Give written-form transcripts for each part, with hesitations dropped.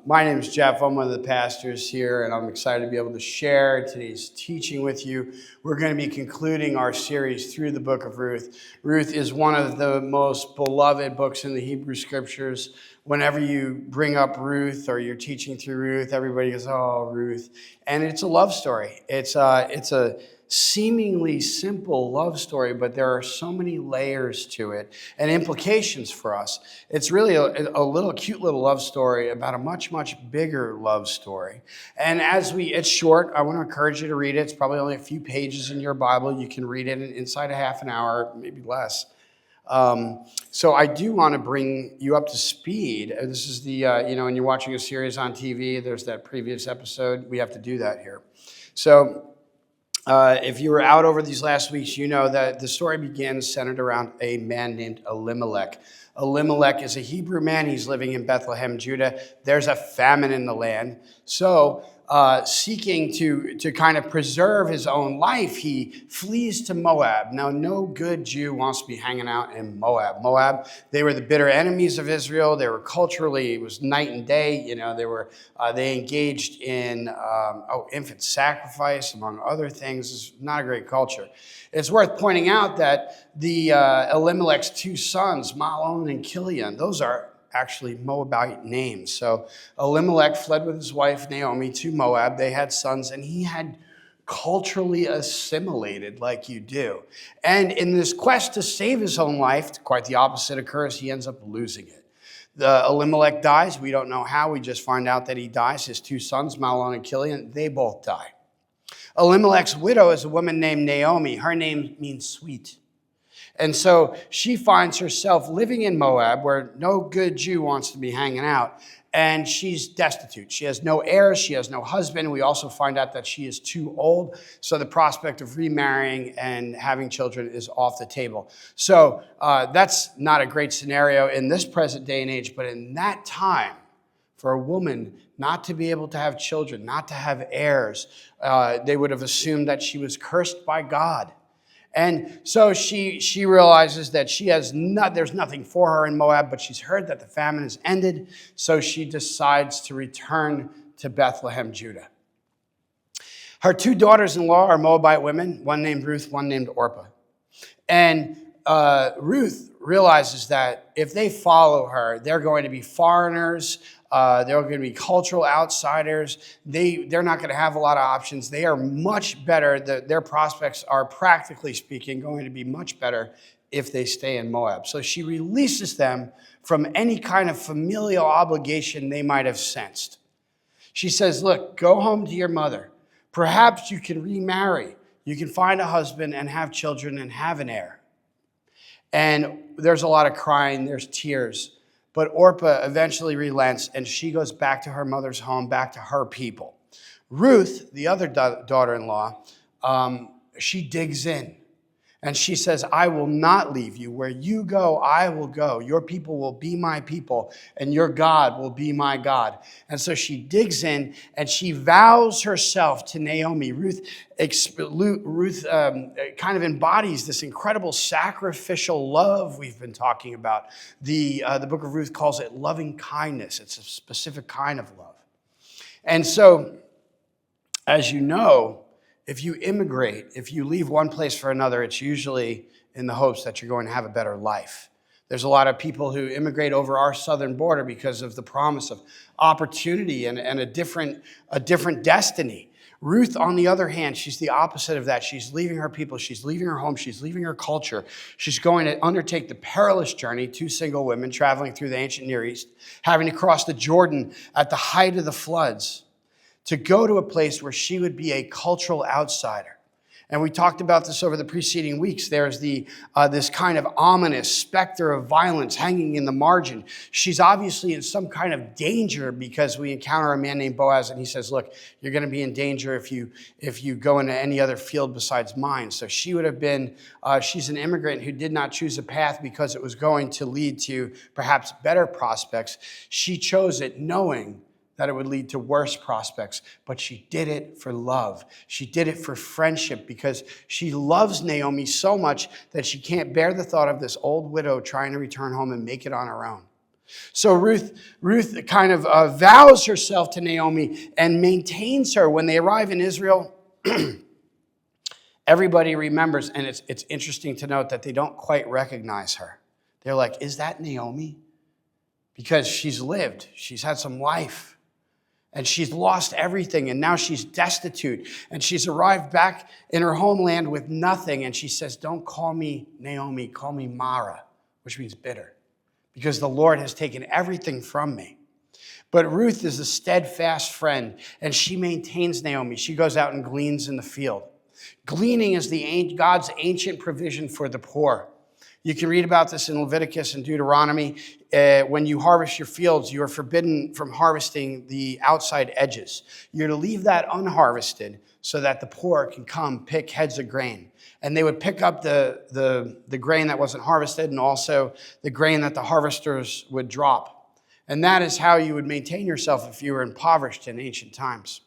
My name is Jeff. I'm one of the pastors here, and I'm excited to be able to share today's teaching with you. We're going to be concluding our series through the book of Ruth. Ruth is one of the most beloved books in the Hebrew Scriptures. Whenever you bring up Ruth or you're teaching through Ruth, everybody goes, "Oh, Ruth," and it's a love story. It's a seemingly simple love story, but there are so many layers to it and implications for us. It's really a cute little love story about a much, much bigger love story. And it's short. I want to encourage you to read it. It's probably only a few pages in your Bible. You can read it inside a half an hour, maybe less. So I do want to bring you up to speed. This is when you're watching a series on TV, there's that previous episode. We have to do that here. So if you were out over these last weeks, you know that the story begins centered around a man named Elimelech. Elimelech is a Hebrew man. He's living in Bethlehem, Judah. There's a famine in the land. So seeking to kind of preserve his own life, he flees to Moab. Now, no good Jew wants to be hanging out in Moab. Moab, they were the bitter enemies of Israel. They were culturally, it was night and day. You know, they engaged in infant sacrifice, among other things. It's not a great culture. It's worth pointing out that the Elimelech's two sons, Mahlon and Chilion, those are actually Moabite names. So Elimelech fled with his wife Naomi to Moab. They had sons, and he had culturally assimilated like you do. And in this quest to save his own life, quite the opposite occurs. He ends up losing it. Elimelech dies. We don't know how. We just find out that he dies. His two sons, Mahlon and Chilion, they both die. Elimelech's widow is a woman named Naomi. Her name means sweet. And so she finds herself living in Moab, where no good Jew wants to be hanging out, and she's destitute. She has no heirs. She has no husband. We also find out that she is too old, so the prospect of remarrying and having children is off the table. So that's not a great scenario in this present day and age, but in that time, for a woman not to be able to have children, not to have heirs, they would have assumed that she was cursed by God. And so she realizes that there's nothing for her in Moab, but she's heard that the famine has ended, so she decides to return to Bethlehem, Judah. Her two daughters-in-law are Moabite women, one named Ruth, one named Orpah. And Ruth realizes that if they follow her, they're going to be foreigners. They're going to be cultural outsiders. They're not going to have a lot of options. They are much better. Their prospects are, practically speaking, going to be much better if they stay in Moab. So she releases them from any kind of familial obligation they might have sensed. She says, look, go home to your mother. Perhaps you can remarry. You can find a husband and have children and have an heir. And there's a lot of crying. There's tears. But Orpah eventually relents, and she goes back to her mother's home, back to her people. Ruth, the other daughter-in-law, she digs in. And she says, I will not leave you. Where you go, I will go. Your people will be my people, and your God will be my God. And so she digs in, and she vows herself to Naomi. Ruth kind of embodies this incredible sacrificial love we've been talking about. The book of Ruth calls it loving kindness. It's a specific kind of love. And so, as you know, if you immigrate, if you leave one place for another, it's usually in the hopes that you're going to have a better life. There's a lot of people who immigrate over our southern border because of the promise of opportunity and a different destiny. Ruth, on the other hand, she's the opposite of that. She's leaving her people. She's leaving her home. She's leaving her culture. She's going to undertake the perilous journey, two single women traveling through the ancient Near East, having to cross the Jordan at the height of the floods, to go to a place where she would be a cultural outsider. And we talked about this over the preceding weeks. There's this kind of ominous specter of violence hanging in the margin. She's obviously in some kind of danger because we encounter a man named Boaz, and he says, look, you're going to be in danger if you go into any other field besides mine. So she would have been, she's an immigrant who did not choose a path because it was going to lead to perhaps better prospects. She chose it knowing that it would lead to worse prospects, but she did it for love. She did it for friendship because she loves Naomi so much that she can't bear the thought of this old widow trying to return home and make it on her own. So Ruth kind of vows herself to Naomi and maintains her. When they arrive in Israel, everybody remembers, and it's interesting to note that they don't quite recognize her. They're like, is that Naomi? Because she's lived, she's had some life, and she's lost everything, and now she's destitute, and she's arrived back in her homeland with nothing, and she says, don't call me Naomi, call me Mara, which means bitter, because the Lord has taken everything from me. But Ruth is a steadfast friend, and she maintains Naomi. She goes out and gleans in the field. Gleaning is God's ancient provision for the poor. You can read about this in Leviticus and Deuteronomy. When you harvest your fields, you are forbidden from harvesting the outside edges. You're to leave that unharvested so that the poor can come pick heads of grain. And they would pick up the grain that wasn't harvested and also the grain that the harvesters would drop. And that is how you would maintain yourself if you were impoverished in ancient times.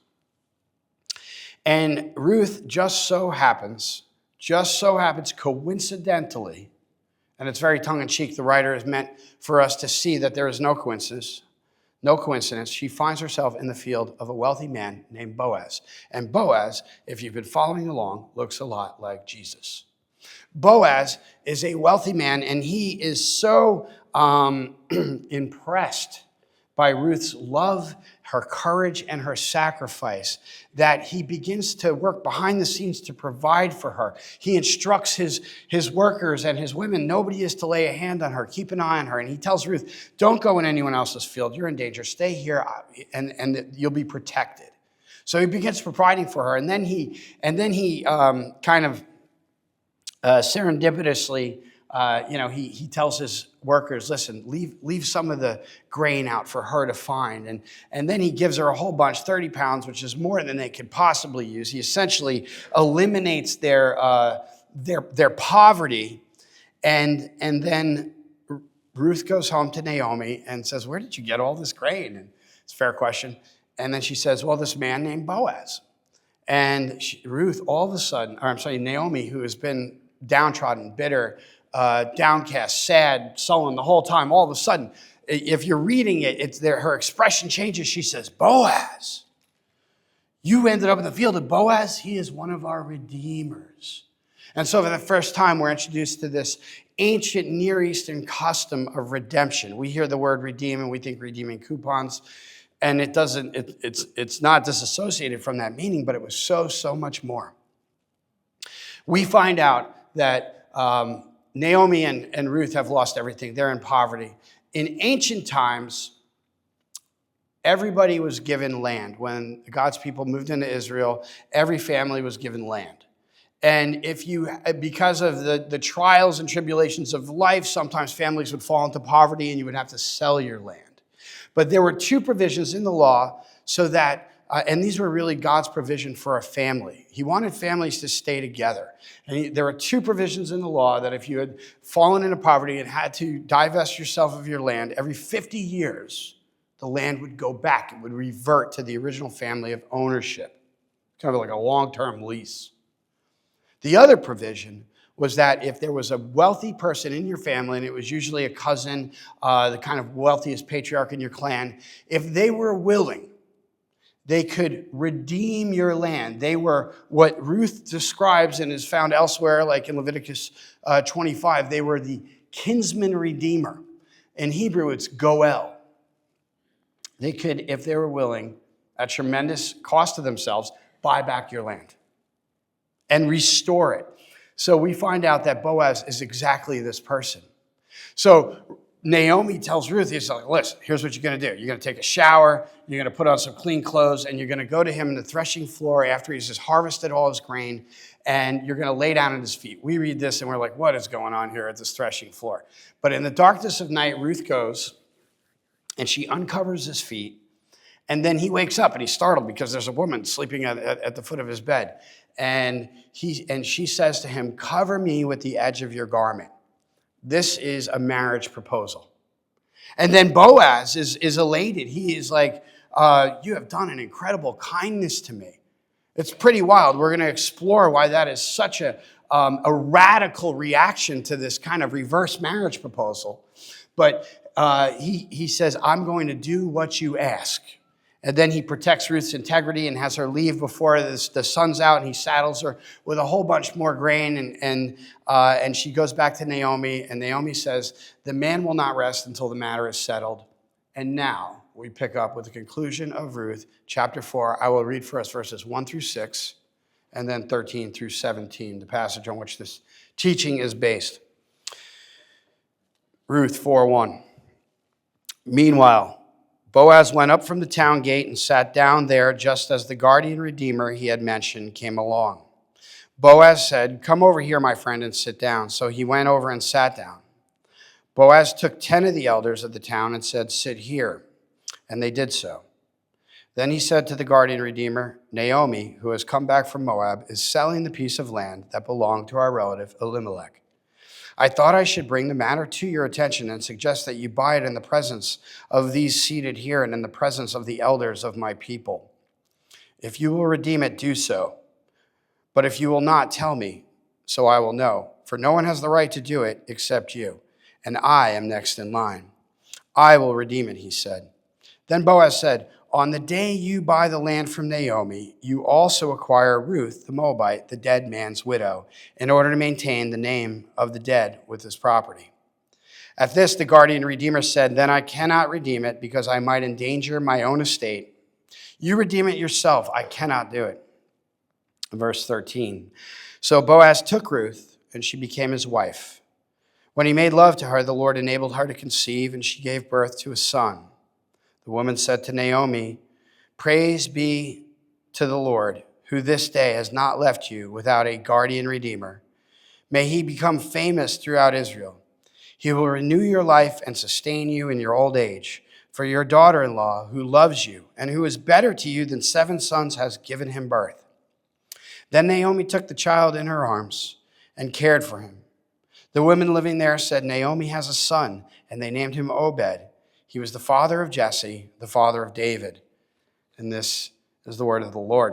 And Ruth just so happens coincidentally, and it's very tongue-in-cheek, the writer is meant for us to see that there is no coincidence. She finds herself in the field of a wealthy man named Boaz. And Boaz, if you've been following along, looks a lot like Jesus. Boaz is a wealthy man, and he is so impressed by Ruth's love, her courage, and her sacrifice, that he begins to work behind the scenes to provide for her. He instructs his workers and his women, nobody is to lay a hand on her, keep an eye on her. And he tells Ruth, don't go in anyone else's field, you're in danger, stay here, and you'll be protected. So he begins providing for her, and then he kind of serendipitously, he tells his workers, listen, leave some of the grain out for her to find. And then he gives her a whole bunch, 30 pounds, which is more than they could possibly use. He essentially eliminates their poverty. And then Ruth goes home to Naomi and says, where did you get all this grain? And it's a fair question. And then she says, well, this man named Boaz. And Naomi, who has been downtrodden, bitter, downcast, sad, sullen the whole time, all of a sudden, if you're reading it, her expression changes. She says, Boaz, you ended up in the field of Boaz. He is one of our redeemers. And so for the first time, we're introduced to this ancient Near Eastern custom of redemption. We hear the word redeem and we think redeeming coupons, and it's not disassociated from that meaning, but it was so much more. We find out that Naomi and Ruth have lost everything. They're in poverty. In ancient times, everybody was given land. When God's people moved into Israel, every family was given land. And because of the trials and tribulations of life, sometimes families would fall into poverty and you would have to sell your land. But there were two provisions in the law so that and these were really God's provision for a family. He wanted families to stay together. And there are two provisions in the law that if you had fallen into poverty and had to divest yourself of your land, every 50 years, the land would go back. It would revert to the original family of ownership, kind of like a long-term lease. The other provision was that if there was a wealthy person in your family, and it was usually a cousin, the kind of wealthiest patriarch in your clan, if they were willing, they could redeem your land. They were what Ruth describes and is found elsewhere, like in Leviticus 25. They were the kinsman redeemer. In Hebrew, it's goel. They could, if they were willing, at tremendous cost to themselves, buy back your land and restore it. So we find out that Boaz is exactly this person. So Naomi tells Ruth, he's like, listen, here's what you're going to do. You're going to take a shower, you're going to put on some clean clothes, and you're going to go to him in the threshing floor after he's just harvested all his grain, and you're going to lay down at his feet. We read this, and we're like, what is going on here at this threshing floor? But in the darkness of night, Ruth goes, and she uncovers his feet, and then he wakes up, and he's startled because there's a woman sleeping at the foot of his bed. And she says to him, cover me with the edge of your garment. This is a marriage proposal. And then Boaz is elated. He is like, you have done an incredible kindness to me. It's pretty wild. We're going to explore why that is such a radical reaction to this kind of reverse marriage proposal. But he says, I'm going to do what you ask. And then he protects Ruth's integrity and has her leave before the sun's out, and he saddles her with a whole bunch more grain, and she goes back to Naomi, and Naomi says, the man will not rest until the matter is settled. And now we pick up with the conclusion of Ruth, chapter 4. I will read for us verses 1 through 6, and then 13 through 17, the passage on which this teaching is based. Ruth 4:1. Meanwhile, Boaz went up from the town gate and sat down there just as the guardian redeemer he had mentioned came along. Boaz said, come over here, my friend, and sit down. So he went over and sat down. Boaz took 10 of the elders of the town and said, sit here. And they did so. Then he said to the guardian redeemer, Naomi, who has come back from Moab, is selling the piece of land that belonged to our relative Elimelech. I thought I should bring the matter to your attention and suggest that you buy it in the presence of these seated here and in the presence of the elders of my people. If you will redeem it, do so. But if you will not, tell me, so I will know. For no one has the right to do it except you, and I am next in line. I will redeem it, he said. Then Boaz said, on the day you buy the land from Naomi, you also acquire Ruth, the Moabite, the dead man's widow, in order to maintain the name of the dead with his property. At this, the guardian redeemer said, then I cannot redeem it because I might endanger my own estate. You redeem it yourself. I cannot do it. Verse 13. So Boaz took Ruth, and she became his wife. When he made love to her, the Lord enabled her to conceive, and she gave birth to a son. The woman said to Naomi, praise be to the Lord, who this day has not left you without a guardian redeemer. May he become famous throughout Israel. He will renew your life and sustain you in your old age. For your daughter-in-law, who loves you and who is better to you than 7 sons, has given him birth. Then Naomi took the child in her arms and cared for him. The women living there said, Naomi has a son, and they named him Obed. He was the father of Jesse, the father of David. And this is the word of the Lord.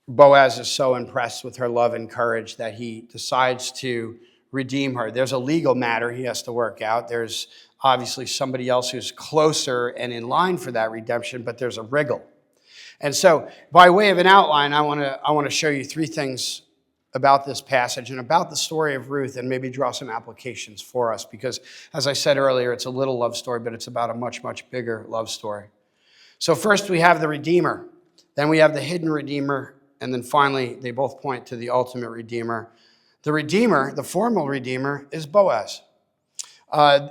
Boaz is so impressed with her love and courage that he decides to redeem her. There's a legal matter he has to work out. There's obviously somebody else who's closer and in line for that redemption, but there's a wriggle. And so by way of an outline, I want to show you 3 things about this passage and about the story of Ruth, and maybe draw some applications for us, because as I said earlier, it's a little love story, but it's about a much, much bigger love story. So first we have the Redeemer, then we have the hidden Redeemer, and then finally they both point to the ultimate Redeemer. The Redeemer, the formal Redeemer, is Boaz.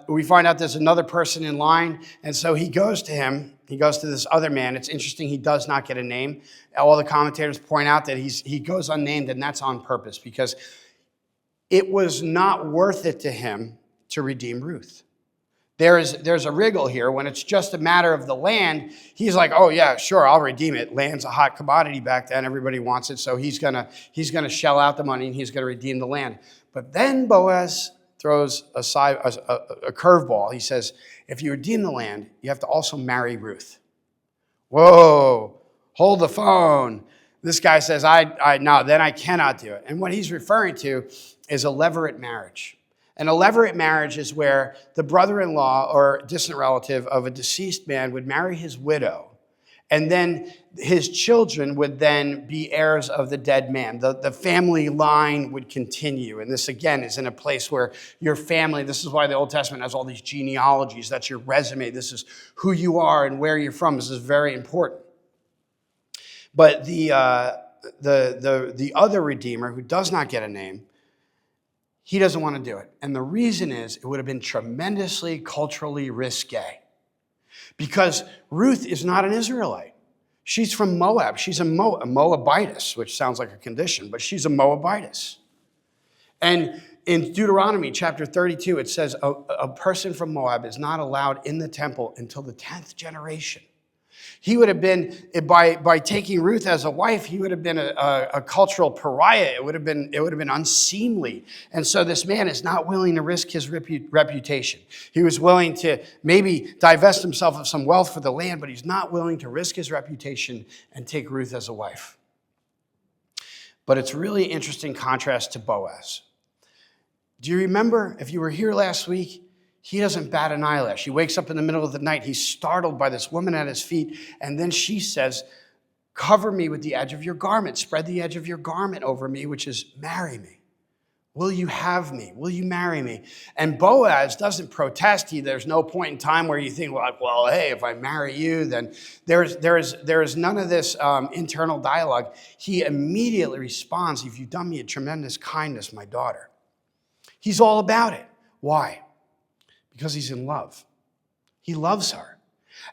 We find out there's another person in line, and so he goes to him. He goes to this other man. It's interesting, he does not get a name. All the commentators point out that he goes unnamed, and that's on purpose, because it was not worth it to him to redeem Ruth. There's a wriggle here. When it's just a matter of the land, he's like, oh yeah, sure, I'll redeem it. Land's a hot commodity back then. Everybody wants it, so he's gonna shell out the money, and he's gonna redeem the land. But then Boaz throws a curveball. He says, if you redeem the land, you have to also marry Ruth. Whoa, hold the phone. This guy says, no, then I cannot do it. And what he's referring to is a levirate marriage. And a levirate marriage is where the brother-in-law or distant relative of a deceased man would marry his widow, and then his children would then be heirs of the dead man. The family line would continue. And this, again, is in a place where your family, this is why the Old Testament has all these genealogies. That's your resume. This is who you are and where you're from. This is very important. But the other Redeemer, who does not get a name, he doesn't want to do it. And the reason is it would have been tremendously culturally risque. Because Ruth is not an Israelite. She's from Moab. She's a Moabitess, which sounds like a condition, but she's a Moabitess. And in Deuteronomy chapter 32, it says a person from Moab is not allowed in the temple until the 10th generation. He would have been, by taking Ruth as a wife, he would have been a cultural pariah. It would have been unseemly. And so this man is not willing to risk his reputation. He was willing to maybe divest himself of some wealth for the land, but he's not willing to risk his reputation and take Ruth as a wife. But it's really interesting contrast to Boaz. Do you remember, if you were here last week, he doesn't bat an eyelash. He wakes up in the middle of the night. He's startled by this woman at his feet. And then she says, cover me with the edge of your garment. Spread the edge of your garment over me, which is marry me. Will you have me? Will you marry me? And Boaz doesn't protest. There's no point in time where you think, well, hey, if I marry you, then there is none of this internal dialogue. He immediately responds, if you've done me a tremendous kindness, my daughter. He's all about it. Why? Because he's in love. He loves her.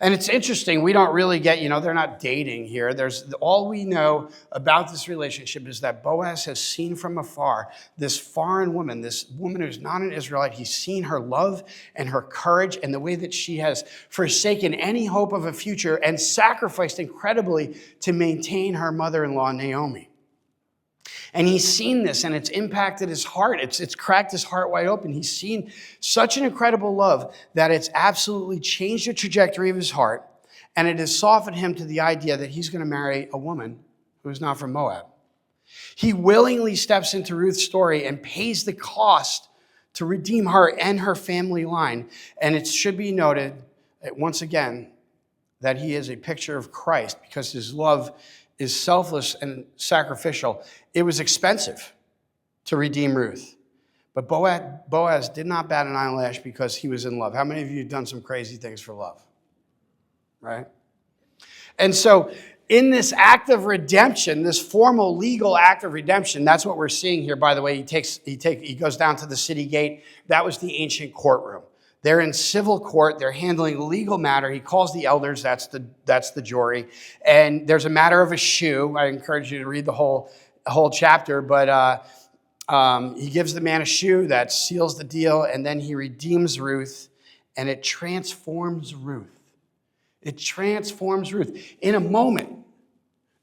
And it's interesting, we don't really get, they're not dating here. All we know about this relationship is that Boaz has seen from afar this foreign woman, this woman who's not an Israelite. He's seen her love and her courage and the way that she has forsaken any hope of a future and sacrificed incredibly to maintain her mother-in-law, Naomi. And he's seen this, and it's impacted his heart. It's cracked his heart wide open. He's seen such an incredible love that it's absolutely changed the trajectory of his heart, and it has softened him to the idea that he's going to marry a woman who is not from Moab. He willingly steps into Ruth's story and pays the cost to redeem her and her family line. And it should be noted, once again, that he is a picture of Christ because his love is selfless and sacrificial. It was expensive to redeem Ruth. But Boaz did not bat an eyelash because he was in love. How many of you have done some crazy things for love? Right? And so in this act of redemption, this formal legal act of redemption, that's what we're seeing here, by the way. He goes down to the city gate. That was the ancient courtroom. They're in civil court. They're handling a legal matter. He calls the elders. That's the jury. And there's a matter of a shoe. I encourage you to read the whole chapter. But he gives the man a shoe that seals the deal. And then he redeems Ruth. And it transforms Ruth. It transforms Ruth. In a moment,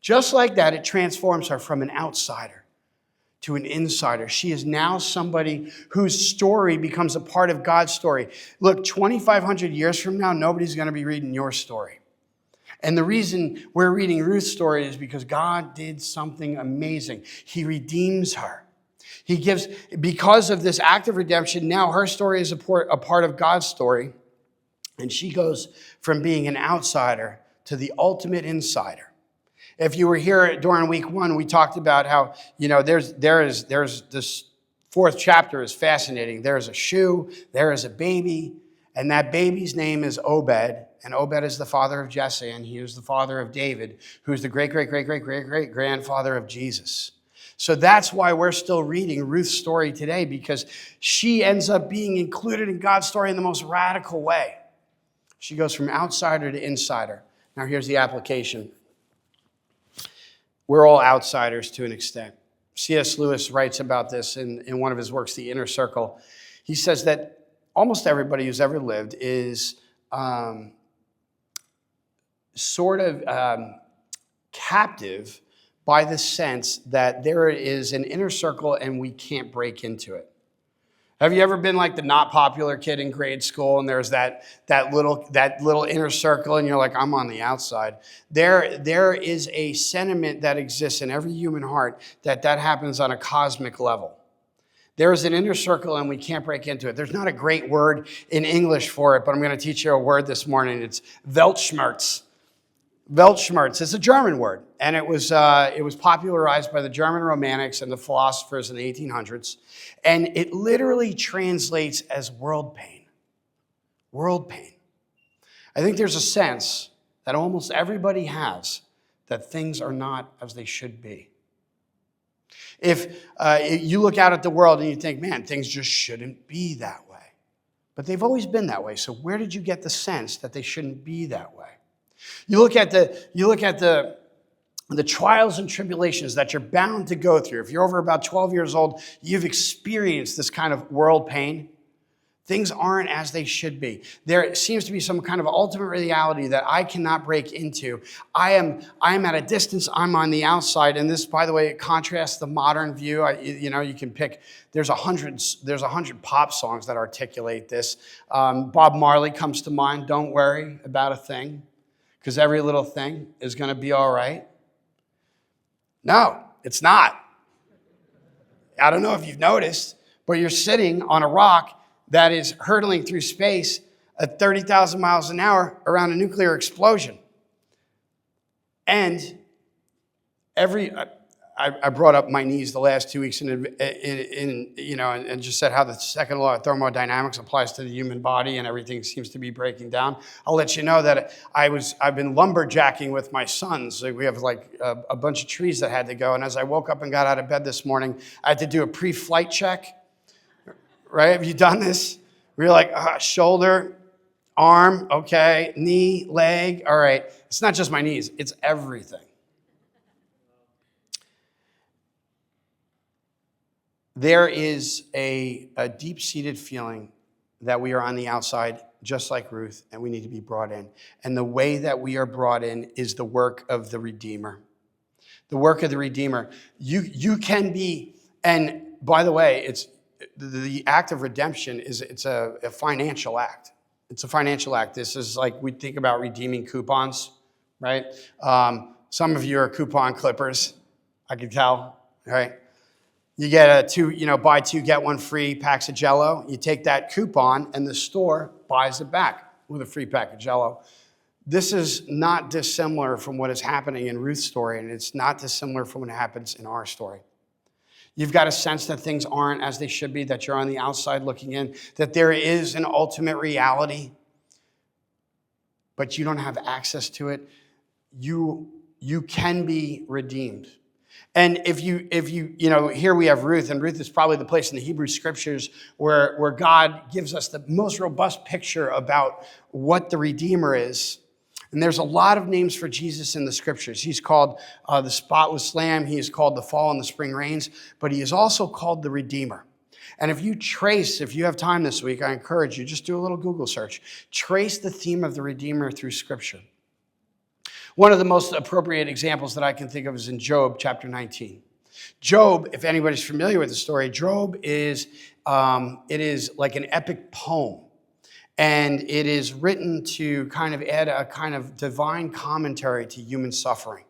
just like that, it transforms her from an outsider to an insider. She is now somebody whose story becomes a part of God's story. Look, 2,500 years from now, nobody's going to be reading your story. And the reason we're reading Ruth's story is because God did something amazing. He redeems her. He gives, because of this act of redemption, now her story is a part of God's story. And she goes from being an outsider to the ultimate insider. If you were here during week 1, we talked about how, there's this 4th chapter is fascinating. There's a shoe, there is a baby, and that baby's name is Obed, and Obed is the father of Jesse, and he is the father of David, who's the great-great-great-great-great-great-grandfather of Jesus. So that's why we're still reading Ruth's story today, because she ends up being included in God's story in the most radical way. She goes from outsider to insider. Now here's the application. We're all outsiders to an extent. C.S. Lewis writes about this in one of his works, The Inner Circle. He says that almost everybody who's ever lived is captive by the sense that there is an inner circle and we can't break into it. Have you ever been like the not popular kid in grade school and there's that little inner circle and you're like, I'm on the outside? There is a sentiment that exists in every human heart that happens on a cosmic level. There is an inner circle and we can't break into it. There's not a great word in English for it, but I'm going to teach you a word this morning. It's Weltschmerz. Weltschmerz. It's a German word, and it was popularized by the German Romantics and the philosophers in the 1800s, and it literally translates as world pain. World pain. I think there's a sense that almost everybody has that things are not as they should be. If you look out at the world and you think, man, things just shouldn't be that way. But they've always been that way, so where did you get the sense that they shouldn't be that way? You look at the trials and tribulations that you're bound to go through. If you're over about 12 years old, you've experienced this kind of world pain. Things aren't as they should be. There seems to be some kind of ultimate reality that I cannot break into. I am at a distance. I'm on the outside. And this, by the way, it contrasts the modern view. You can pick. There's 100 pop songs that articulate this. Bob Marley comes to mind. Don't worry about a thing, because every little thing is going to be all right. No, it's not. I don't know if you've noticed, but you're sitting on a rock that is hurtling through space at 30,000 miles an hour around a nuclear explosion. And I brought up my knees the last 2 weeks and just said how the second law of thermodynamics applies to the human body and everything seems to be breaking down. I'll let you know that I've been lumberjacking with my sons. We have like a bunch of trees that had to go. And as I woke up and got out of bed this morning, I had to do a pre-flight check. Right? Have you done this? We're like, shoulder, arm, okay, knee, leg. All right. It's not just my knees. It's everything. There is a deep-seated feeling that we are on the outside, just like Ruth, and we need to be brought in. And the way that we are brought in is the work of the Redeemer. The work of the Redeemer. You can be, and by the way, it's the act of redemption it's a financial act. It's a financial act. This is like we think about redeeming coupons, right? Some of you are coupon clippers, I can tell, right? You get buy two, get one free packs of Jell-O. You take that coupon and the store buys it back with a free pack of Jell-O. This is not dissimilar from what is happening in Ruth's story, and it's not dissimilar from what happens in our story. You've got a sense that things aren't as they should be, that you're on the outside looking in, that there is an ultimate reality, but you don't have access to it. You can be redeemed. And if you here we have Ruth, and Ruth is probably the place in the Hebrew scriptures where God gives us the most robust picture about what the Redeemer is. And there's a lot of names for Jesus in the scriptures. He's called the spotless lamb. He is called the fall and the spring rains, but he is also called the Redeemer. And if you have time this week, I encourage you, just do a little Google search. Trace the theme of the Redeemer through scripture. One of the most appropriate examples that I can think of is in Job chapter 19. Job, if anybody's familiar with the story, Job is like an epic poem. And it is written to kind of add a kind of divine commentary to human suffering.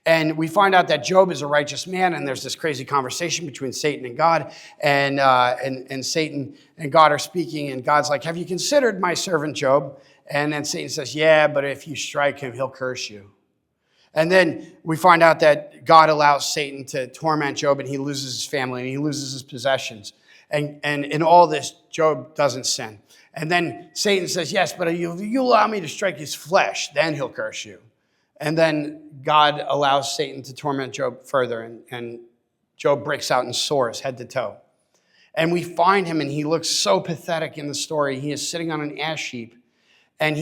And we find out that Job is a righteous man, and there's this crazy conversation between Satan and God, and Satan and God are speaking, and God's like, have you considered my servant Job? And then Satan says, yeah, but if you strike him, he'll curse you. And then we find out that God allows Satan to torment Job, and he loses his family, and he loses his possessions. And in all this, Job doesn't sin. And then Satan says, yes, but you allow me to strike his flesh, then he'll curse you. And then God allows Satan to torment Job further, and Job breaks out in sores head to toe. And we find him, and he looks so pathetic in the story. He is sitting on an ash heap, and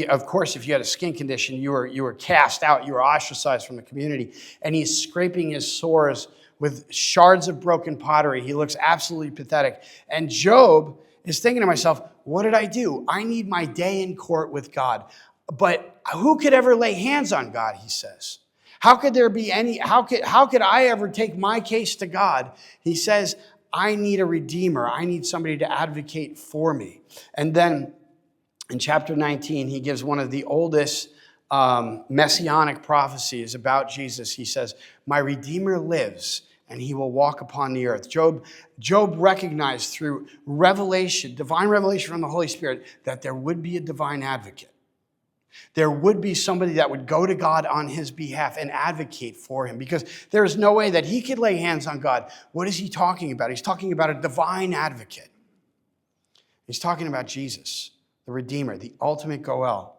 of course, if you had a skin condition, you were cast out, you were ostracized from the community. And he's scraping his sores with shards of broken pottery. He looks absolutely pathetic. And Job is thinking to myself, what did I do? I need my day in court with God. But who could ever lay hands on God, he says. How could I ever take my case to God? He says, I need a redeemer. I need somebody to advocate for me. And then in chapter 19, he gives one of the oldest messianic prophecies about Jesus. He says, my Redeemer lives, and he will walk upon the earth. Job recognized through revelation, divine revelation from the Holy Spirit, that there would be a divine advocate. There would be somebody that would go to God on his behalf and advocate for him, because there is no way that he could lay hands on God. What is he talking about? He's talking about a divine advocate. He's talking about Jesus, the Redeemer, the ultimate Goel.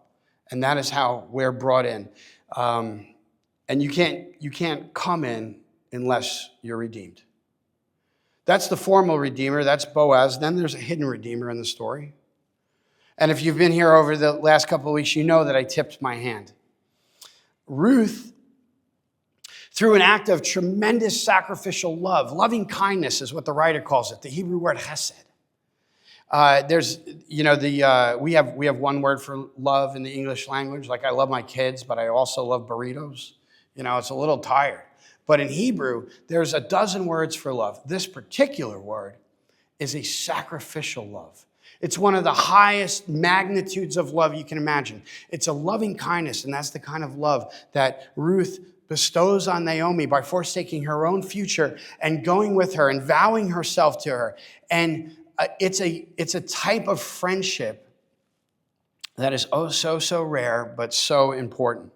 And that is how we're brought in. And you can't come in unless you're redeemed. That's the formal Redeemer. That's Boaz. Then there's a hidden Redeemer in the story. And if you've been here over the last couple of weeks, you know that I tipped my hand. Ruth, through an act of tremendous sacrificial love, loving kindness is what the writer calls it, the Hebrew word chesed. We have one word for love in the English language. Like I love my kids, but I also love burritos. It's a little tired. But in Hebrew, there's a dozen words for love. This particular word is a sacrificial love. It's one of the highest magnitudes of love you can imagine. It's a loving kindness, and that's the kind of love that Ruth bestows on Naomi by forsaking her own future and going with her and vowing herself to her. And it's a type of friendship that is oh so rare, but so important.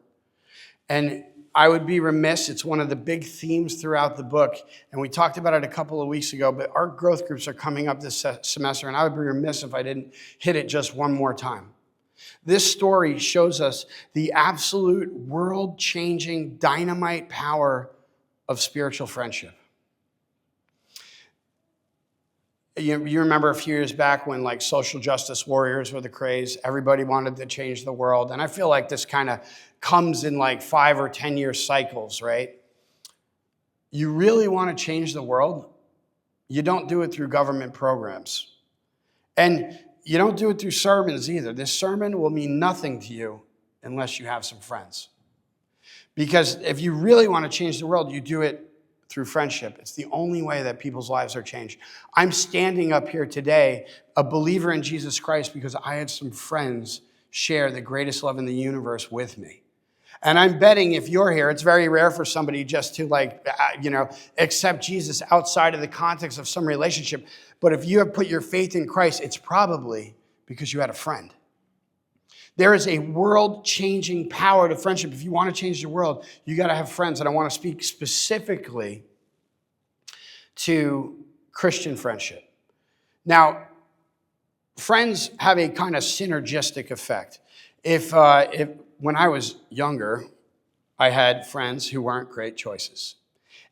And I would be remiss, it's one of the big themes throughout the book, and we talked about it a couple of weeks ago, but our growth groups are coming up this semester, and I would be remiss if I didn't hit it just one more time. This story shows us the absolute world-changing dynamite power of spiritual friendship. You remember a few years back when like social justice warriors were the craze. Everybody wanted to change the world. And I feel like this kind of comes in like 5 or 10 year cycles, right? You really want to change the world? You don't do it through government programs. And you don't do it through sermons either. This sermon will mean nothing to you unless you have some friends. Because if you really want to change the world, you do it through friendship. It's the only way that people's lives are changed. I'm standing up here today, a believer in Jesus Christ, because I had some friends share the greatest love in the universe with me. And I'm betting if you're here, it's very rare for somebody just to accept Jesus outside of the context of some relationship. But if you have put your faith in Christ, it's probably because you had a friend. There is a world-changing power to friendship. If you want to change the world, you got to have friends. And I want to speak specifically to Christian friendship. Now, friends have a kind of synergistic effect. If when I was younger, I had friends who weren't great choices.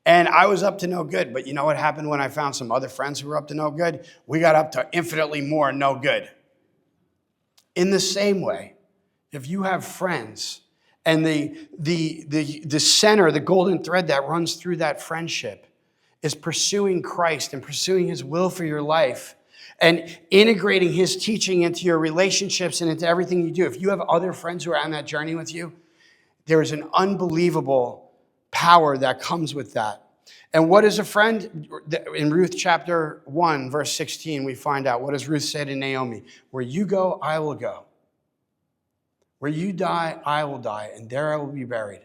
And I was up to no good. But you know what happened when I found some other friends who were up to no good? We got up to infinitely more no good. In the same way, if you have friends and the center, the golden thread that runs through that friendship is pursuing Christ and pursuing his will for your life and integrating his teaching into your relationships and into everything you do. If you have other friends who are on that journey with you, there is an unbelievable power that comes with that. And what is a friend? In Ruth chapter 1, verse 16, we find out, what does Ruth say to Naomi? Where you go, I will go. Where you die, I will die, and there I will be buried.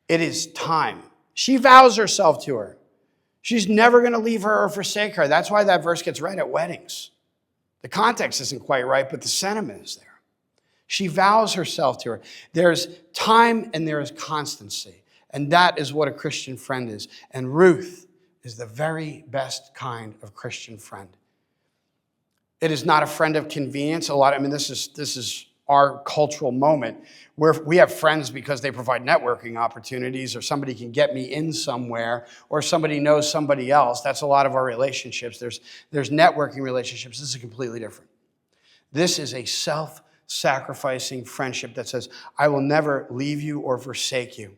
It is time. She vows herself to her. She's never going to leave her or forsake her. That's why that verse gets read at weddings. The context isn't quite right, but the sentiment is there. She vows herself to her. There's time and there is constancy. And that is what a Christian friend is. And Ruth is the very best kind of Christian friend. It is not a friend of convenience. This is our cultural moment where we have friends because they provide networking opportunities, or somebody can get me in somewhere, or somebody knows somebody else. That's a lot of our relationships. There's networking relationships. This is completely different. This is a self-sacrificing friendship that says, I will never leave you or forsake you.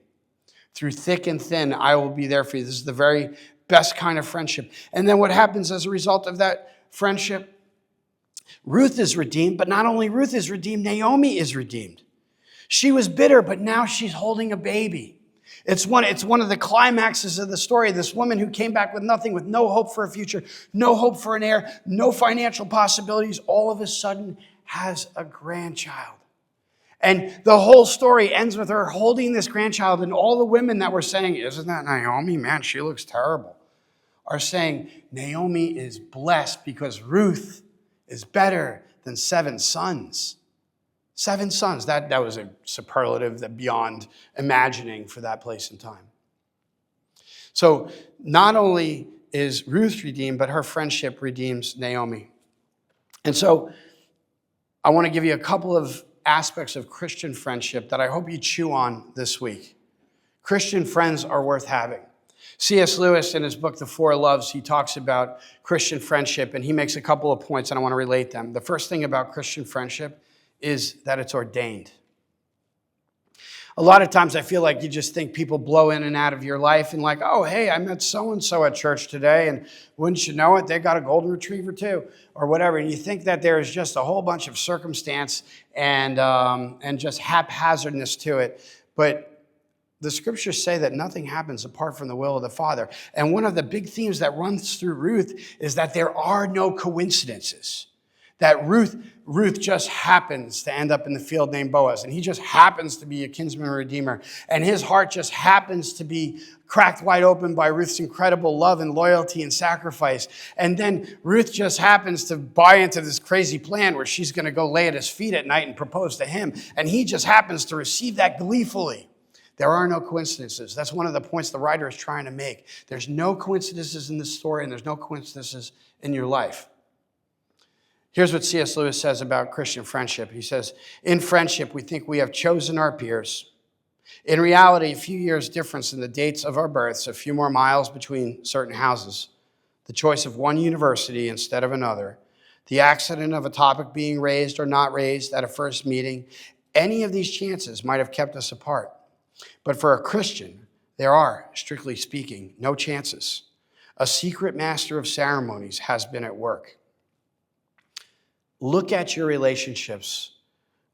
Through thick and thin, I will be there for you. This is the very best kind of friendship. And then what happens as a result of that friendship? Ruth is redeemed, but not only Ruth is redeemed, Naomi is redeemed. She was bitter, but now she's holding a baby. It's one of the climaxes of the story. This woman who came back with nothing, with no hope for a future, no hope for an heir, no financial possibilities, all of a sudden has a grandchild. And the whole story ends with her holding this grandchild, and all the women that were saying, isn't that Naomi? Man, she looks terrible, are saying Naomi is blessed because Ruth is better than 7 sons. 7 sons, that was a superlative that beyond imagining for that place and time. So not only is Ruth redeemed, but her friendship redeems Naomi. And so I want to give you a couple of aspects of Christian friendship that I hope you chew on this week. Christian friends are worth having. C.S. Lewis, in his book, The Four Loves, he talks about Christian friendship, and he makes a couple of points, and I want to relate them. The first thing about Christian friendship is that it's ordained. A lot of times I feel like you just think people blow in and out of your life and like, oh, hey, I met so-and-so at church today, and wouldn't you know it, they got a golden retriever too, or whatever. And you think that there's just a whole bunch of circumstance and just haphazardness to it. But the scriptures say that nothing happens apart from the will of the Father. And one of the big themes that runs through Ruth is that there are no coincidences. That Ruth just happens to end up in the field named Boaz, and he just happens to be a kinsman redeemer, and his heart just happens to be cracked wide open by Ruth's incredible love and loyalty and sacrifice. And then Ruth just happens to buy into this crazy plan where she's going to go lay at his feet at night and propose to him, and he just happens to receive that gleefully. There are no coincidences. That's one of the points the writer is trying to make. There's no coincidences in this story, and there's no coincidences in your life. Here's what C.S. Lewis says about Christian friendship. He says, in friendship, we think we have chosen our peers. In reality, a few years difference in the dates of our births, a few more miles between certain houses, the choice of one university instead of another, the accident of a topic being raised or not raised at a first meeting, any of these chances might have kept us apart. But for a Christian, there are, strictly speaking, no chances. A secret master of ceremonies has been at work. Look at your relationships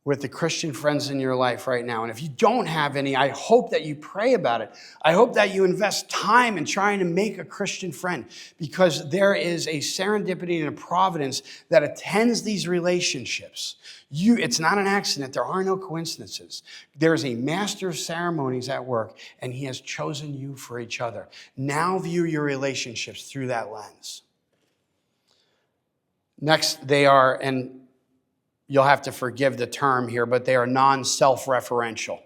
with the Christian friends in your life right now. And if you don't have any, I hope that you pray about it. I hope that you invest time in trying to make a Christian friend, because there is a serendipity and a providence that attends these relationships. It's not an accident. There are no coincidences. There is a master of ceremonies at work, and he has chosen you for each other. Now view your relationships through that lens. Next, they are, and you'll have to forgive the term here, but they are non-self-referential.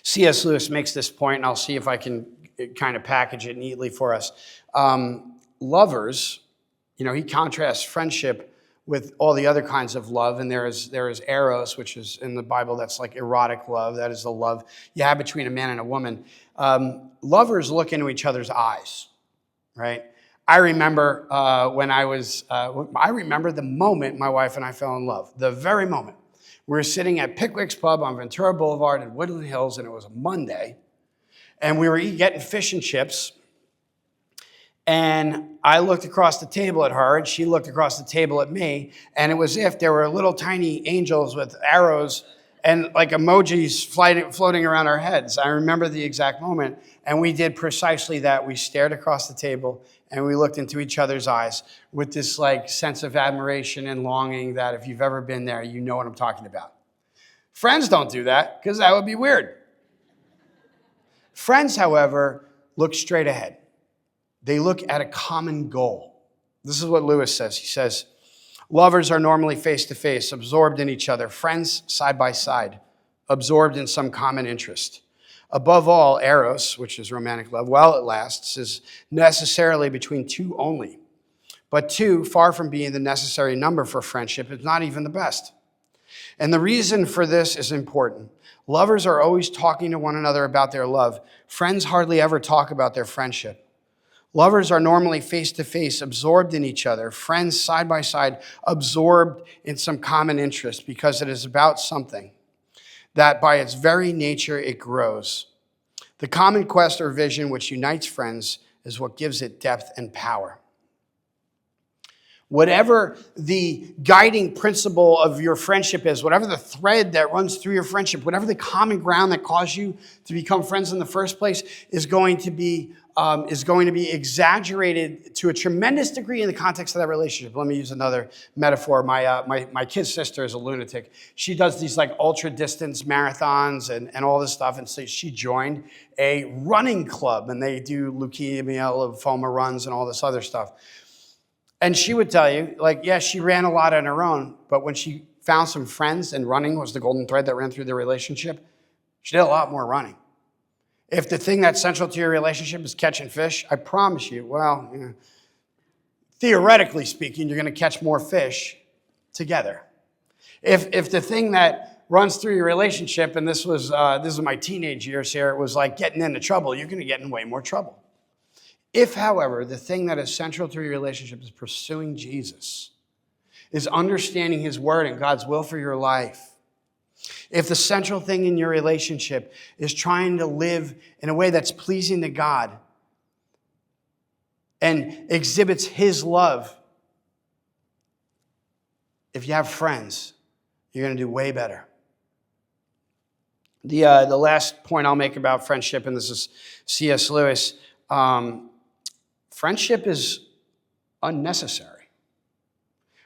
C.S. Lewis makes this point, and I'll see if I can kind of package it neatly for us. Lovers, he contrasts friendship with all the other kinds of love, and there is eros, which is in the Bible, that's like erotic love. That is the love you have between a man and a woman. Lovers look into each other's eyes, right? I remember I remember the moment my wife and I fell in love, the very moment. We were sitting at Pickwick's Pub on Ventura Boulevard in Woodland Hills, and it was a Monday, and we were getting fish and chips, and I looked across the table at her, and she looked across the table at me, and it was as if there were little tiny angels with arrows and like emojis floating around our heads. I remember the exact moment, and we did precisely that. We stared across the table, and we looked into each other's eyes with this like sense of admiration and longing that if you've ever been there, you know what I'm talking about. Friends don't do that, because that would be weird. Friends, however, look straight ahead. They look at a common goal. This is what Lewis says. He says, lovers are normally face-to-face, absorbed in each other, friends side by side, absorbed in some common interest. Above all, eros, which is romantic love, while it lasts, is necessarily between two only. But two, far from being the necessary number for friendship, is not even the best. And the reason for this is important. Lovers are always talking to one another about their love. Friends hardly ever talk about their friendship. Lovers are normally face-to-face, absorbed in each other. Friends side by side, absorbed in some common interest, because it is about something that by its very nature it grows. The common quest or vision which unites friends is what gives it depth and power. Whatever the guiding principle of your friendship is, whatever the thread that runs through your friendship, whatever the common ground that caused you to become friends in the first place is going to be exaggerated to a tremendous degree in the context of that relationship. Let me use another metaphor. My kid's sister is a lunatic. She does these like ultra distance marathons and all this stuff. And so she joined a running club, and they do leukemia, lymphoma runs and all this other stuff. And she would tell you, like, yeah, she ran a lot on her own, but when she found some friends, and running was the golden thread that ran through their relationship, she did a lot more running. If the thing that's central to your relationship is catching fish, I promise you, theoretically speaking, you're going to catch more fish together. If the thing that runs through your relationship, and this was my teenage years here, it was like getting into trouble, you're going to get in way more trouble. If, however, the thing that is central to your relationship is pursuing Jesus, is understanding his word and God's will for your life, if the central thing in your relationship is trying to live in a way that's pleasing to God and exhibits his love, if you have friends, you're going to do way better. The last point I'll make about friendship, and this is C.S. Lewis, friendship is unnecessary.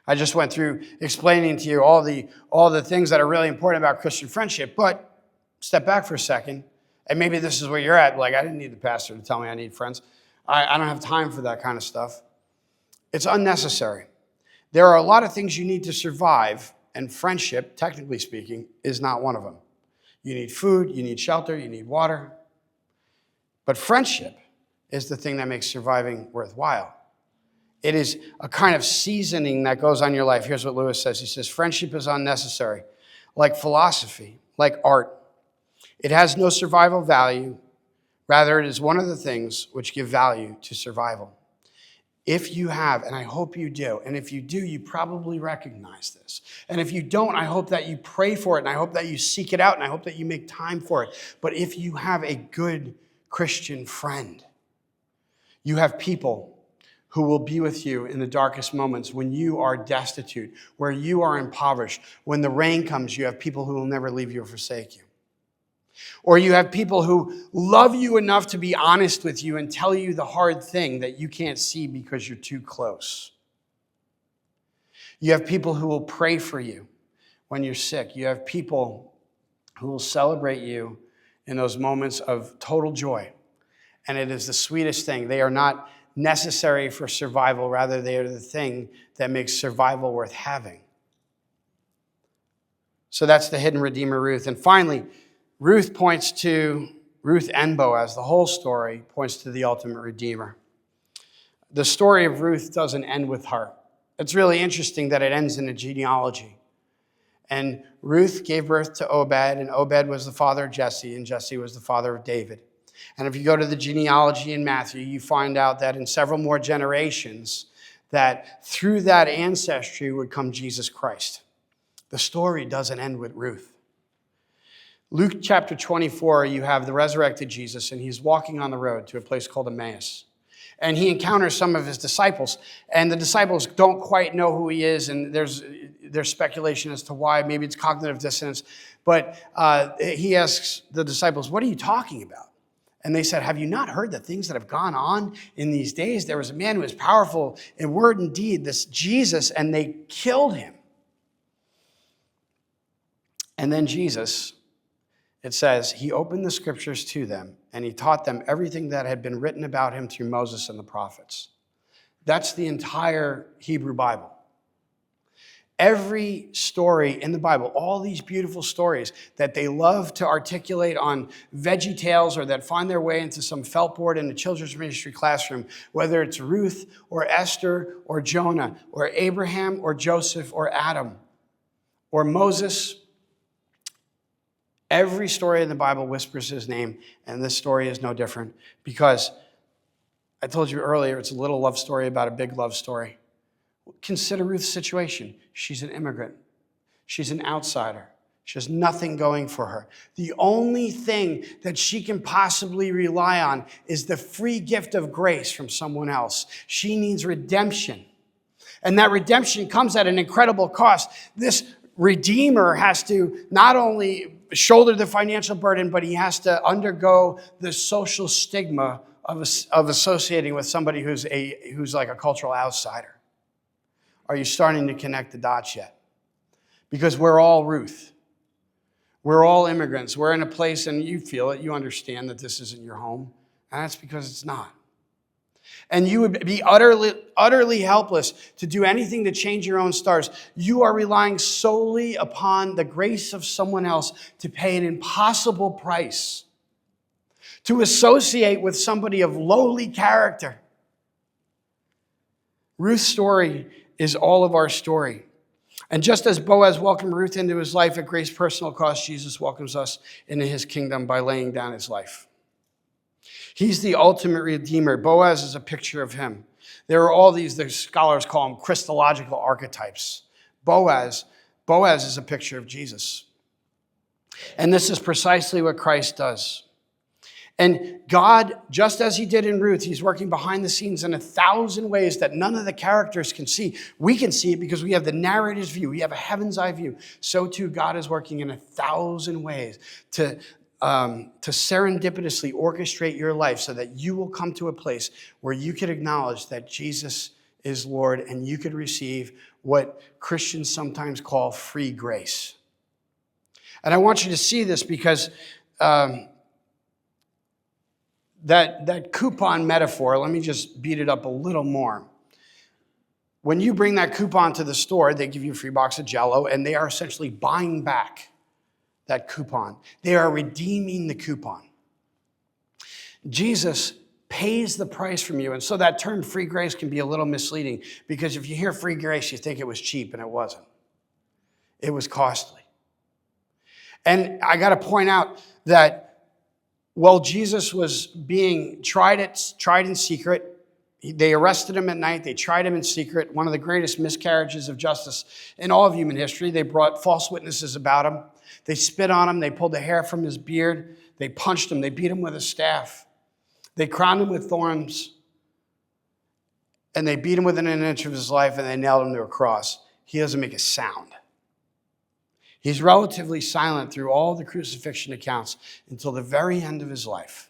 I just went through explaining to you all the things that are really important about Christian friendship, but step back for a second, and maybe this is where you're at. Like, I didn't need the pastor to tell me I need friends. I don't have time for that kind of stuff. It's unnecessary. There are a lot of things you need to survive, and friendship, technically speaking, is not one of them. You need food, you need shelter, you need water. But friendship is the thing that makes surviving worthwhile. It is a kind of seasoning that goes on your life. Here's what Lewis says. He says, friendship is unnecessary, like philosophy, like art. It has no survival value. Rather, it is one of the things which give value to survival. If you have, and I hope you do, and if you do, you probably recognize this. And if you don't, I hope that you pray for it, and I hope that you seek it out, and I hope that you make time for it. But if you have a good Christian friend, you have people who will be with you in the darkest moments when you are destitute, where you are impoverished. When the rain comes, you have people who will never leave you or forsake you. Or you have people who love you enough to be honest with you and tell you the hard thing that you can't see because you're too close. You have people who will pray for you when you're sick. You have people who will celebrate you in those moments of total joy. And it is the sweetest thing. They are not necessary for survival. Rather, they are the thing that makes survival worth having. So that's the hidden Redeemer, Ruth. And finally, Ruth and Boaz, the whole story points to the ultimate Redeemer. The story of Ruth doesn't end with her. It's really interesting that it ends in a genealogy. And Ruth gave birth to Obed, and Obed was the father of Jesse, and Jesse was the father of David. And if you go to the genealogy in Matthew, you find out that in several more generations, that through that ancestry would come Jesus Christ. The story doesn't end with Ruth. Luke chapter 24, you have the resurrected Jesus, and he's walking on the road to a place called Emmaus. And he encounters some of his disciples, and the disciples don't quite know who he is, and there's speculation as to why. Maybe it's cognitive dissonance. But he asks the disciples, what are you talking about? And they said, have you not heard the things that have gone on in these days? There was a man who was powerful in word and deed, this Jesus, and they killed him. And then Jesus, it says, he opened the scriptures to them, and he taught them everything that had been written about him through Moses and the prophets. That's the entire Hebrew Bible. Every story in the Bible, all these beautiful stories that they love to articulate on Veggie Tales or that find their way into some felt board in the children's ministry classroom, whether it's Ruth or Esther or Jonah or Abraham or Joseph or Adam or Moses, every story in the Bible whispers his name, and this story is no different because I told you earlier, it's a little love story about a big love story. Consider Ruth's situation. She's an immigrant. She's an outsider. She has nothing going for her. The only thing that she can possibly rely on is the free gift of grace from someone else. She needs redemption. And that redemption comes at an incredible cost. This Redeemer has to not only shoulder the financial burden, but he has to undergo the social stigma of associating with somebody who's like a cultural outsider. Are you starting to connect the dots yet? Because we're all Ruth. We're all immigrants. We're in a place, and you feel it, you understand that this isn't your home, and that's because it's not. And you would be utterly helpless to do anything to change your own stars. You are relying solely upon the grace of someone else to pay an impossible price, to associate with somebody of lowly character. Ruth's story is all of our story. And just as Boaz welcomed Ruth into his life at great personal cost, Jesus welcomes us into his kingdom by laying down his life. He's the ultimate Redeemer. Boaz is a picture of him. There are all these, the scholars call them Christological archetypes. Boaz is a picture of Jesus. And this is precisely what Christ does. And God, just as he did in Ruth, he's working behind the scenes in 1,000 ways that none of the characters can see. We can see it because we have the narrator's view. We have a heaven's eye view. So too, God is working in 1,000 ways to serendipitously orchestrate your life so that you will come to a place where you can acknowledge that Jesus is Lord, and you could receive what Christians sometimes call free grace. And I want you to see this because that coupon metaphor, let me just beat it up a little more. When you bring that coupon to the store, they give you a free box of Jell-O, and they are essentially buying back that coupon. They are redeeming the coupon. Jesus pays the price from you. And so that term free grace can be a little misleading, because if you hear free grace, you think it was cheap, and it wasn't. It was costly. And I got to point out that while Jesus was being tried in secret, they arrested him at night. They tried him in secret. One of the greatest miscarriages of justice in all of human history. They brought false witnesses about him. They spit on him. They pulled the hair from his beard. They punched him. They beat him with a staff. They crowned him with thorns. And they beat him within an inch of his life, and they nailed him to a cross. He doesn't make a sound. He's relatively silent through all the crucifixion accounts until the very end of his life.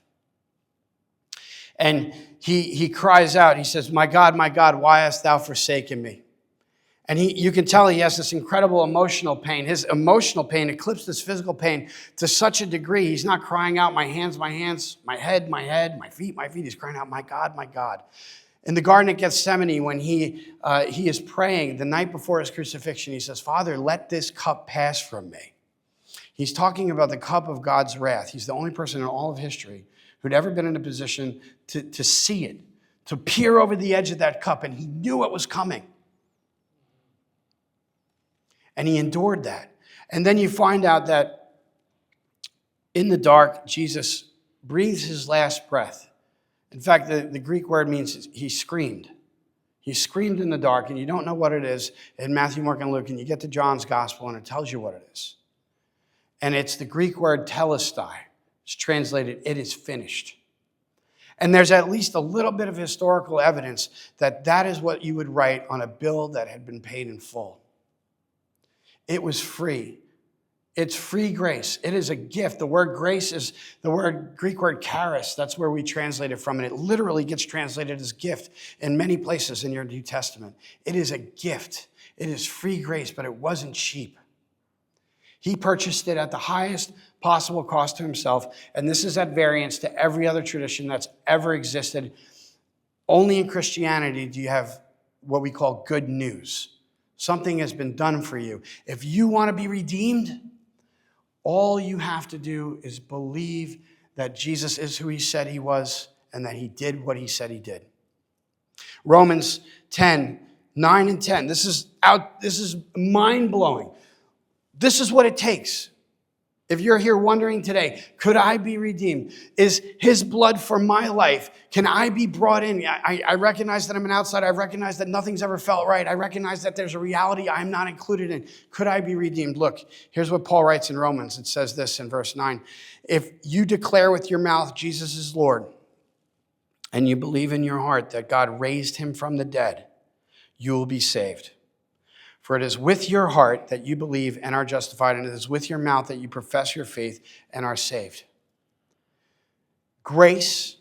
And he cries out. He says, my God, why hast thou forsaken me? And you can tell he has this incredible emotional pain. His emotional pain eclipsed his physical pain to such a degree. He's not crying out, my hands, my head, my feet. He's crying out, my God, my God. In the Garden of Gethsemane, when he is praying the night before his crucifixion, he says, Father, let this cup pass from me. He's talking about the cup of God's wrath. He's the only person in all of history who'd ever been in a position to see it, to peer over the edge of that cup, and he knew it was coming. And he endured that. And then you find out that in the dark, Jesus breathes his last breath. In fact, the Greek word means he screamed. He screamed in the dark, and you don't know what it is in Matthew, Mark, and Luke, and you get to John's gospel, and it tells you what it is. And it's the Greek word telestai. It's translated, it is finished. And there's at least a little bit of historical evidence that that is what you would write on a bill that had been paid in full. It was free. It's free grace. It is a gift. The word grace is the Greek word charis. That's where we translate it from. And it literally gets translated as gift in many places in your New Testament. It is a gift. It is free grace, but it wasn't cheap. He purchased it at the highest possible cost to himself. And this is at variance to every other tradition that's ever existed. Only in Christianity do you have what we call good news. Something has been done for you. If you want to be redeemed, all you have to do is believe that Jesus is who he said he was and that he did what he said he did. Romans 10, 9 and 10. This is mind-blowing. This is what it takes. If you're here wondering today, could I be redeemed? Is his blood for my life? Can I be brought in? I recognize that I'm an outsider. I recognize that nothing's ever felt right. I recognize that there's a reality I'm not included in. Could I be redeemed? Look, here's what Paul writes in Romans. It says this in verse 9. If you declare with your mouth Jesus is Lord, and you believe in your heart that God raised him from the dead, you will be saved. For it is with your heart that you believe and are justified, and it is with your mouth that you profess your faith and are saved. Grace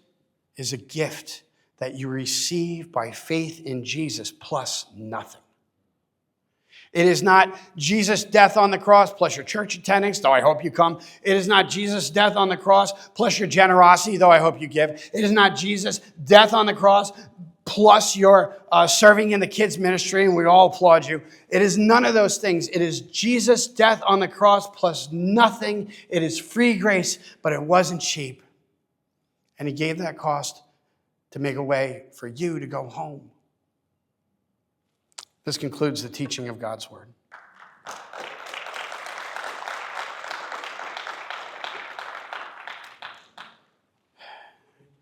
is a gift that you receive by faith in Jesus plus nothing. It is not Jesus' death on the cross plus your church attendance, though I hope you come. It is not Jesus' death on the cross plus your generosity, though I hope you give. It is not Jesus' death on the cross plus your serving in the kids' ministry, and we all applaud you. It is none of those things. It is Jesus' death on the cross plus nothing. It is free grace, but it wasn't cheap. And he gave that cost to make a way for you to go home. This concludes the teaching of God's word.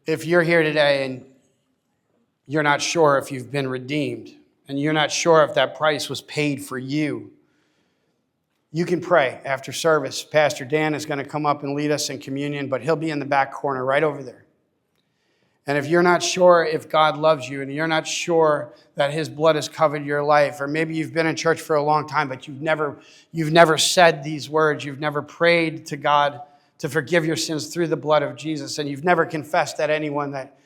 If you're here today and you're not sure if you've been redeemed, and you're not sure if that price was paid for you, you can pray after service. Pastor Dan is going to come up and lead us in communion, but he'll be in the back corner right over there. And if you're not sure if God loves you, and you're not sure that his blood has covered your life, or maybe you've been in church for a long time, but you've never said these words, you've never prayed to God to forgive your sins through the blood of Jesus, and you've never confessed to anyone that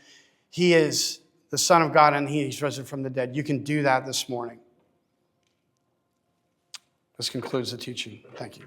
he is the Son of God, and He's risen from the dead. You can do that this morning. This concludes the teaching. Thank you.